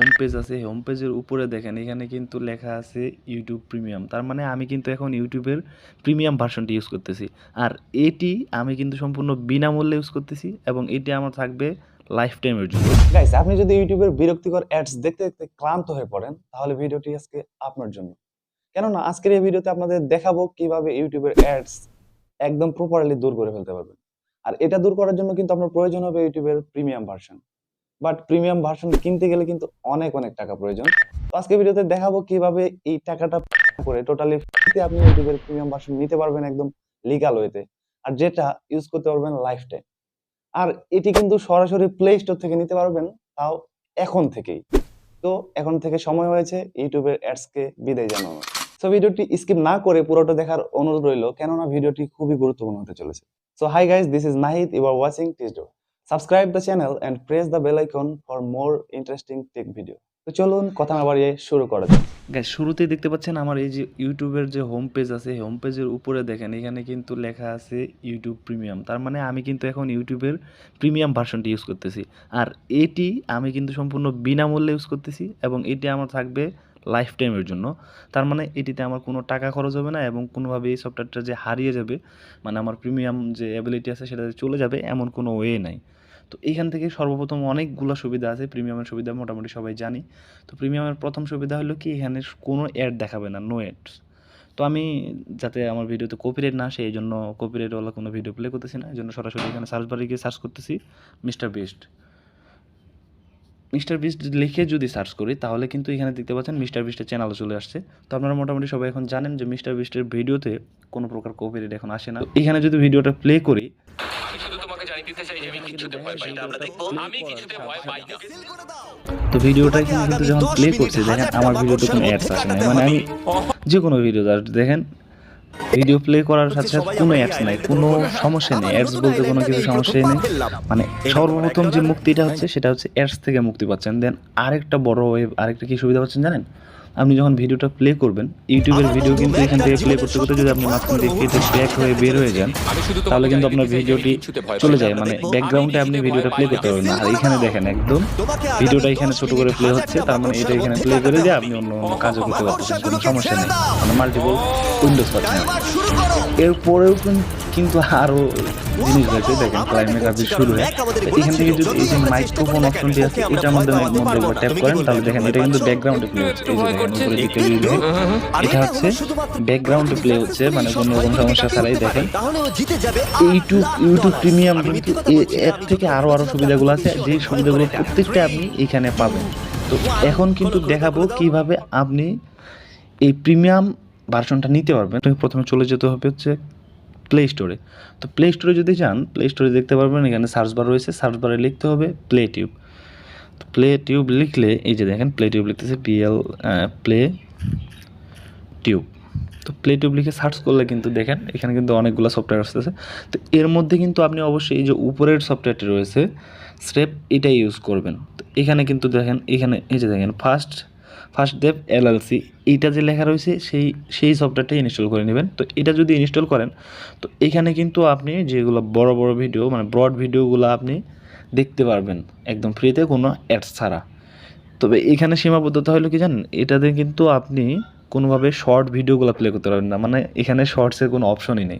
Home page আছে, home পেজের উপরে দেখেন এখানে কিন্তু লেখা আছে ইউটিউব প্রিমিয়াম। তার মানে আমি কিন্তু এখন ইউটিউবের প্রিমিয়াম ভার্সনটি ইউজ করতেছি। আর এটি আমি কিন্তু সম্পূর্ণ বিনামূল্যে ইউজ করতেছি এবং এটি আমার থাকবে লাইফ টাইমের জন্য। গাইস, আপনি যদি ইউটিউবের বিরক্তিকর অ্যাডস দেখতে দেখতে ক্লান্ত হয়ে পড়েন, তাহলে ভিডিওটি আজকে আপনার জন্য। কেননা আজকের এই ভিডিওতে আপনাদের দেখাবো কিভাবে ইউটিউবের অ্যাডস একদম প্রপারলি দূর করে ফেলতে পারবেন। আর এটা দূর করার জন্য কিন্তু আপনার প্রয়োজন হবে ইউটিউবের premium version. But premium version কিনতে গেলে কিন্তু অনেক অনেক টাকা প্রয়োজন। তো আজকে ভিডিওতে দেখাবো কিভাবে এই টাকাটা করে টোটালি ফ্রিতে আপনি ইউটিউবের প্রিমিয়াম ভার্সন নিতে পারবেন একদম লিগ্যাল ওয়েতে, আর যেটা ইউজ করতে পারবেন লাইফ টাইম। আর এটি কিন্তু সরাসরি প্লে স্টোর থেকে নিতে পারবেন, তাও এখন থেকেই। তো এখন থেকে সময় হয়েছে ইউটিউবের অ্যাডস কে বিদায় জানানো। সো ভিডিওটি স্কিপ না করে পুরোটা দেখার অনুরোধ রইল, কেননা ভিডিওটি খুবই গুরুত্বপূর্ণ হতে চলেছে। So hi guys, this is Nahid, you are watching Tizdo. Subscribe the channel and press the bell icon for more interesting tech video. তো চলুন কথা না বাড়িয়ে শুরু করা যাক। গাইস, শুরুতেই দেখতে পাচ্ছেন আমার এই যে ইউটিউবের যে হোম পেজ আছে, হোম পেজের উপরে দেখেন এখানে কিন্তু লেখা আছে ইউটিউব প্রিমিয়াম। তার মানে আমি কিন্তু এখন ইউটিউবের প্রিমিয়াম ভার্সনটি ইউজ করতেছি। আর এটি আমি কিন্তু সম্পূর্ণ বিনামূল্যে ইউজ করতেছি এবং এটি আমার থাকবে লাইফ টাইমের জন্য। তার মানে এটিতে আমার কোনো টাকা খরচ হবে না এবং কোনোভাবে এই সফটওয়্যারটা যে হারিয়ে যাবে, মানে আমার প্রিমিয়াম যে অ্যাবিলিটি আছে সেটা চলে যাবে, এমন কোনো ওয়ে নাই। তো এইখান থেকে সর্বপ্রথম অনেকগুলো সুবিধা আছে। প্রিমিয়ামের সুবিধা মোটামুটি সবাই জানি। তো প্রিমিয়ামের প্রথম সুবিধা হলো কি, এখানে কোনো অ্যাড দেখাবে না, নো অ্যাডস। তো আমি যাতে আমার ভিডিওতে কপিরাইট না আসে এই জন্য কপিরাইটওয়ালা কোনো ভিডিও প্লে করতেছি না, এই জন্য সরাসরি এখানে সার্চ বারে গিয়ে সার্চ করতেছি মিস্টার বিস্ট। মিস্টার বিস্ট লিখে যদি সার্চ করি তাহলে কিন্তু এখানে দেখতে পাচ্ছেন মিস্টার বিস্টের চ্যানেলও চলে আসছে। তো আপনারা মোটামুটি সবাই এখন জানেন যে মিস্টার বিস্টের ভিডিওতে কোনো প্রকার কপিরাইট এখন আসে না। এখানে যদি ভিডিওটা প্লে করি, তো ভিডিওটা এখানে কিন্তু যখন প্লে করছে দেখেন আমার ভিডিওতে কোনো অ্যাডস আসে না। মানে আমি যে কোনো ভিডিও দেখেন ভিডিও প্লে করার সাথে সাথে কোনো অ্যাডস নাই, কোনো সমস্যা নেই, অ্যাডস বলতে কোনো কিছু সমস্যাই নেই। মানে সর্বপ্রথম যে মুক্তিটা হচ্ছে সেটা হচ্ছে অ্যাডস থেকে মুক্তি পাচ্ছেন। দেন আরেকটা বড় আরেকটা কি সুবিধা পাচ্ছেন জানেন, আপনি যখন ভিডিওটা প্লে করবেন, ইউটিউবের ভিডিও কিন্তু এখান থেকে প্লে করতে করতে যদি আপনি মাঝখান থেকে কেটে ব্যাক হয়ে বের হয়ে যান, তাহলে কিন্তু আপনার ভিডিওটি চলে যায়, মানে ব্যাকগ্রাউন্ডে আপনি ভিডিওটা প্লে করতে পারবেন না। আর এখানে দেখেন একদম ভিডিওটা এখানে ছোট করে প্লে হচ্ছে, তার মানে এটা এখানে প্লে করে দিয়ে আপনি অন্য অন্য কাজও করতে পারতেছেন, কোনো সমস্যা নেই, মানে মাল্টিপল উইন্ডোজ পাচ্ছেন। এরপরেও কিন্তু আরও জিনিস রয়েছে। দেখেন ক্লাইমেট আপনি শুরু হয় এখান থেকে যদি এই যে মাইক্রোফোন অপশনটি আছে এটার মধ্যে একবার ট্যাপ করেন, তাহলে দেখেন এটা কিন্তু ব্যাকগ্রাউন্ডে প্লে হচ্ছে। এই যে দেখেন উপরে দিকে দিলে এটা হচ্ছে ব্যাকগ্রাউন্ডে প্লে হচ্ছে, মানে কোনো রকম সমস্যা ছাড়াই। দেখেন ইউটিউব প্রিমিয়াম কিন্তু এর থেকে আরো সুবিধাগুলো আছে, যে সুবিধাগুলো প্রত্যেকটা আপনি এখানে পাবেন। তো এখন কিন্তু দেখাবো কিভাবে আপনি এই প্রিমিয়াম ভার্সনটা নিতে পারবেন। প্রথমে চলে যেতে হবে হচ্ছে প্লে স্টোরে। তো প্লে স্টোরে যদি যান, প্লে স্টোরে দেখতে পারবেন এখানে সার্চ বার রয়েছে, সার্চ বারে লিখতে হবে প্লে টিউব। তো প্লে টিউব লিখলে এই যে দেখেন প্লে টিউব লিখতেছে প্লে টিউব। তো প্লে টিউব লিখে সার্চ করলে কিন্তু দেখেন এখানে কিন্তু অনেকগুলো সফটওয়্যার আসতেছে। তো এর মধ্যে কিন্তু আপনি অবশ্যই এই যে উপরের সফটওয়্যারটি রয়েছে স্রেপ, এটাই ইউজ করবেন। তো এখানে কিন্তু দেখেন এখানে এই যে দেখেন ফার্স্ট দেব এলএলসি, এইটা যে লেখা রয়েছে সেই সফটওয়্যারটাই ইনস্টল করে নেবেন। তো এটা যদি ইনস্টল করেন তো এখানে কিন্তু আপনি যেগুলো বড় বড় ভিডিও, মানে ব্রড ভিডিওগুলো আপনি দেখতে পারবেন একদম ফ্রিতে, কোনো অ্যাডস ছাড়া। তবে এখানে সীমাবদ্ধতা হলো কি জানেন, এটাতে কিন্তু আপনি কোনোভাবে শর্ট ভিডিওগুলো প্লে করতে পারবেন না, মানে এখানে শর্টসের কোনো অপশনই নেই।